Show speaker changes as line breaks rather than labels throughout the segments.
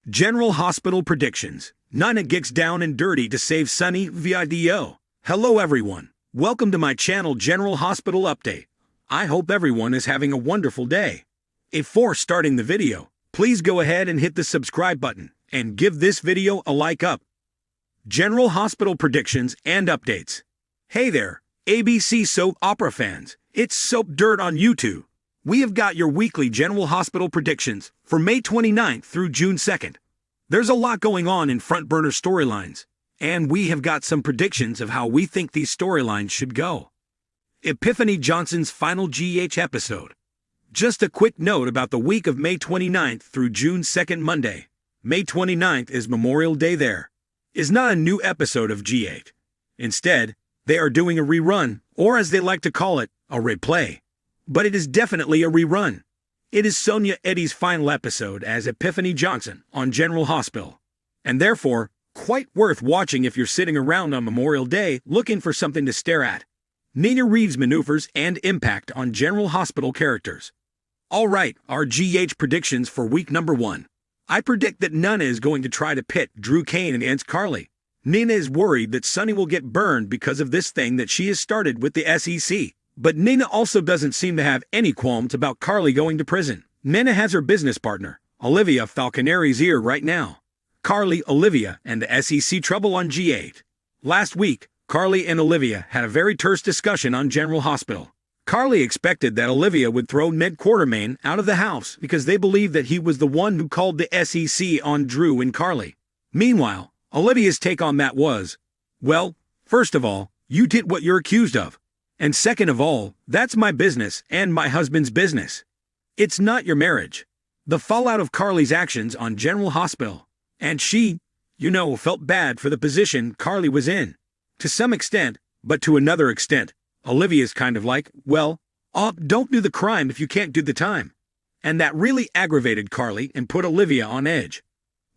General Hospital predictions. Nina gets down and dirty to save Sonny via DO. Hello everyone. Welcome to my channel General Hospital Update. I hope everyone is having a wonderful day. Before starting the video, please go ahead and hit the subscribe button and give this video a like up. General Hospital predictions and updates. Hey there, ABC soap opera fans. It's Soap Dirt on YouTube. We have got your weekly General Hospital predictions for May 29th through June 2nd. There's a lot going on in front burner storylines, and we have got some predictions of how we think these storylines should go. Epiphany Johnson's final GH episode. Just a quick note about the week of May 29th through June 2nd Monday. May 29th is Memorial Day there. Is not a new episode of GH. Instead, they are doing a rerun, or as they like to call it, a replay. But it is definitely a rerun. It is Sonia Eddy's final episode as Epiphany Johnson on General Hospital, and therefore, quite worth watching if you're sitting around on Memorial Day looking for something to stare at. Nina Reeves' maneuvers and impact on General Hospital characters. Alright, our GH predictions for week number 1. I predict that Nina is going to try to pit Drew Kane against Carly. Nina is worried that Sonny will get burned because of this thing that she has started with the SEC. But Nina also doesn't seem to have any qualms about Carly going to prison. Nina has her business partner, Olivia Falconeri's ear right now. Carly, Olivia, and the SEC trouble on G8. Last week, Carly and Olivia had a very terse discussion on General Hospital. Carly expected that Olivia would throw Ned Quartermain out of the house because they believed that he was the one who called the SEC on Drew and Carly. Meanwhile, Olivia's take on that was, well, first of all, you did what you're accused of. And second of all, that's my business and my husband's business. It's not your marriage. The fallout of Carly's actions on General Hospital. And she, felt bad for the position Carly was in. To some extent, but to another extent, Olivia's kind of like, well, don't do the crime if you can't do the time. And that really aggravated Carly and put Olivia on edge.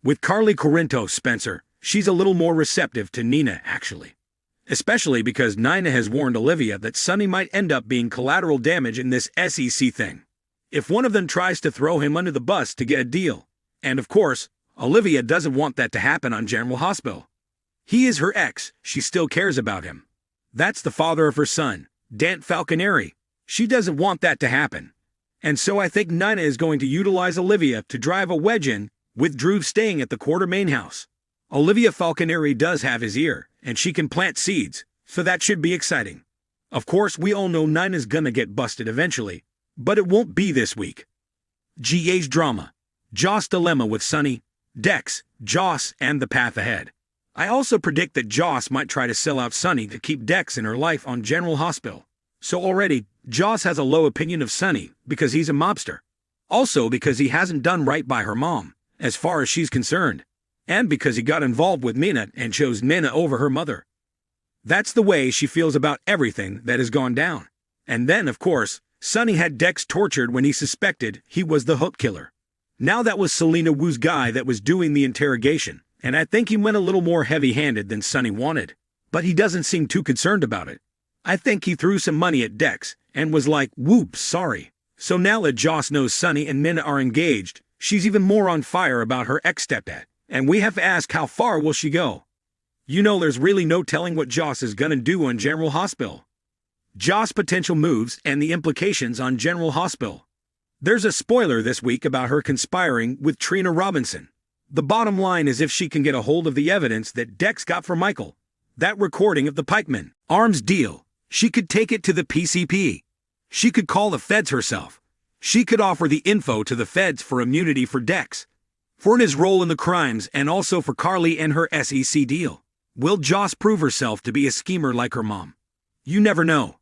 With Carly Corinto Spencer, she's a little more receptive to Nina, actually. Especially because Nina has warned Olivia that Sonny might end up being collateral damage in this SEC thing. If one of them tries to throw him under the bus to get a deal. And of course, Olivia doesn't want that to happen on General Hospital. He is her ex, she still cares about him. That's the father of her son, Dan Falconeri. She doesn't want that to happen. And so I think Nina is going to utilize Olivia to drive a wedge in, with Drew staying at the Quartermain house. Olivia Falconeri does have his ear, and she can plant seeds, so that should be exciting. Of course, we all know Nina's gonna get busted eventually, but it won't be this week. GH drama. Joss dilemma with Sonny, Dex, Joss, and the path ahead. I also predict that Joss might try to sell out Sonny to keep Dex in her life on General Hospital. So already, Joss has a low opinion of Sonny because he's a mobster. Also because he hasn't done right by her mom, as far as she's concerned. And because he got involved with Nina and chose Nina over her mother. That's the way she feels about everything that has gone down. And then, of course, Sonny had Dex tortured when he suspected he was the hook killer. Now that was Selena Wu's guy that was doing the interrogation, and I think he went a little more heavy-handed than Sonny wanted. But he doesn't seem too concerned about it. I think he threw some money at Dex, and was like, whoops, sorry. So now that Joss knows Sonny and Nina are engaged, she's even more on fire about her ex-stepdad. And we have to ask, how far will she go? There's really no telling what Joss is gonna do on General Hospital. Joss' potential moves and the implications on General Hospital. There's a spoiler this week about her conspiring with Trina Robinson. The bottom line is if she can get a hold of the evidence that Dex got from Michael, that recording of the Pikeman arms deal, she could take it to the PCP. She could call the feds herself. She could offer the info to the feds for immunity for Dex. For his role in the crimes and also for Carly and her SEC deal. Will Joss prove herself to be a schemer like her mom? You never know.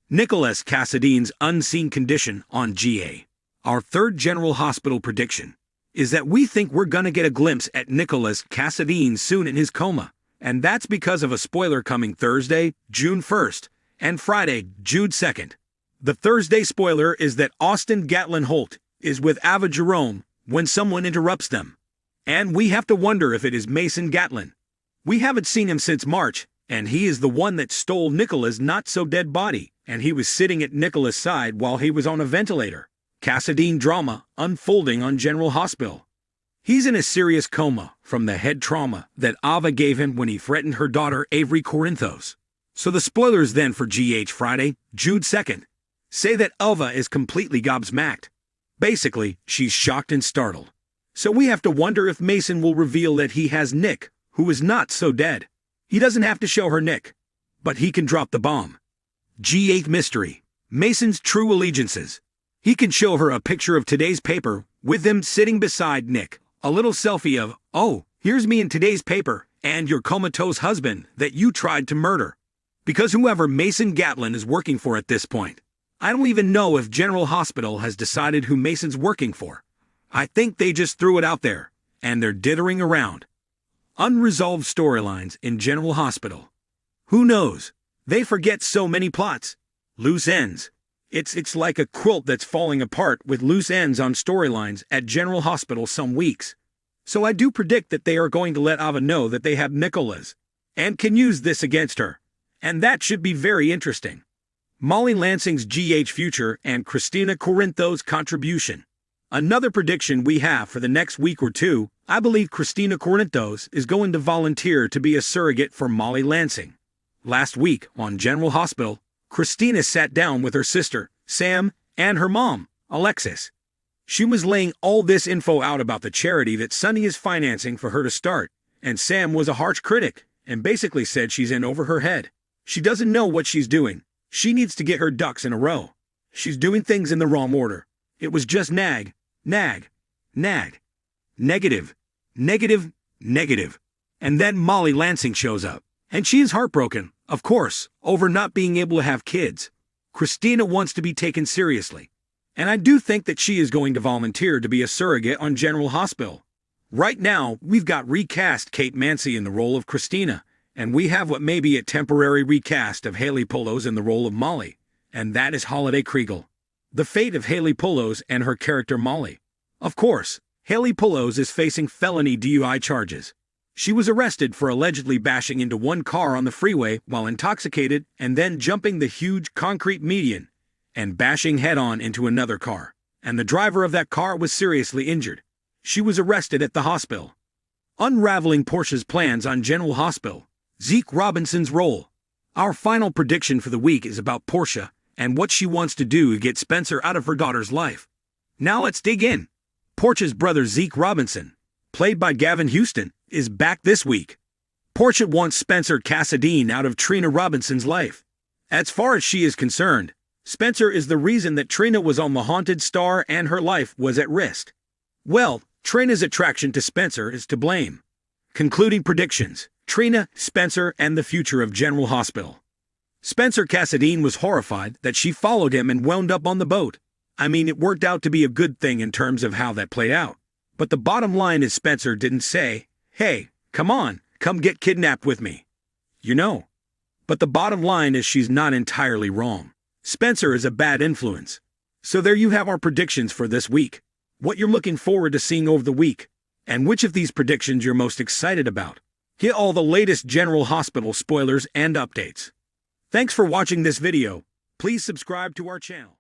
Nicholas Cassadine's unseen condition on GA. Our third General Hospital prediction is that we think we're gonna get a glimpse at Nicholas Cassadine soon in his coma. And that's because of a spoiler coming Thursday, June 1st, and Friday, June 2nd. The Thursday spoiler is that Austin Gatlin Holt is with Ava Jerome when someone interrupts them. And we have to wonder if it is Mason Gatlin. We haven't seen him since March, and he is the one that stole Nicola's not-so-dead body, and he was sitting at Nicola's side while he was on a ventilator. Cassadine drama unfolding on General Hospital. He's in a serious coma from the head trauma that Ava gave him when he threatened her daughter Avery Corinthos. So the spoilers then for GH Friday, June 2nd, say that Ava is completely gobsmacked. Basically, she's shocked and startled. So we have to wonder if Mason will reveal that he has Nick, who is not so dead. He doesn't have to show her Nick, but he can drop the bomb. G8 Mystery. Mason's true allegiances. He can show her a picture of today's paper with him sitting beside Nick. A little selfie of, oh, here's me in today's paper and your comatose husband that you tried to murder. Because whoever Mason Gatlin is working for at this point, I don't even know if General Hospital has decided who Mason's working for. I think they just threw it out there, and they're dithering around. Unresolved storylines in General Hospital. Who knows? They forget so many plots. Loose ends. It's like a quilt that's falling apart with loose ends on storylines at General Hospital some weeks. So I do predict that they are going to let Ava know that they have Nicholas, and can use this against her. And that should be very interesting. Molly Lansing's GH future and Christina Corinthos' contribution. Another prediction we have for the next week or two, I believe Christina Corinthos is going to volunteer to be a surrogate for Molly Lansing. Last week, on General Hospital, Christina sat down with her sister, Sam, and her mom, Alexis. She was laying all this info out about the charity that Sonny is financing for her to start, and Sam was a harsh critic and basically said she's in over her head. She doesn't know what she's doing. She needs to get her ducks in a row. She's doing things in the wrong order. It was just nag, nag, nag. Negative, negative, negative. And then Molly Lansing shows up. And she is heartbroken, of course, over not being able to have kids. Christina wants to be taken seriously. And I do think that she is going to volunteer to be a surrogate on General Hospital. Right now, we've got recast Kate Mansi in the role of Christina, and we have what may be a temporary recast of Haley Polos in the role of Molly, and that is Holiday Kriegel. The fate of Haley Polos and her character Molly. Of course, Haley Polos is facing felony DUI charges. She was arrested for allegedly bashing into one car on the freeway while intoxicated and then jumping the huge concrete median and bashing head-on into another car, and the driver of that car was seriously injured. She was arrested at the hospital. Unraveling Portia's plans on General Hospital. Zeke Robinson's role. Our final prediction for the week is about Portia and what she wants to do to get Spencer out of her daughter's life. Now let's dig in. Portia's brother Zeke Robinson, played by Gavin Houston, is back this week. Portia wants Spencer Cassadine out of Trina Robinson's life. As far as she is concerned, Spencer is the reason that Trina was on the Haunted Star and her life was at risk. Well, Trina's attraction to Spencer is to blame. Concluding predictions. Trina, Spencer, and the future of General Hospital. Spencer Cassadine was horrified that she followed him and wound up on the boat. I mean, it worked out to be a good thing in terms of how that played out. But the bottom line is Spencer didn't say, hey, come on, come get kidnapped with me. You know. But the bottom line is she's not entirely wrong. Spencer is a bad influence. So there you have our predictions for this week. What you're looking forward to seeing over the week, and which of these predictions you're most excited about. Get all the latest General Hospital spoilers and updates. Thanks for watching this video. Please subscribe to our channel.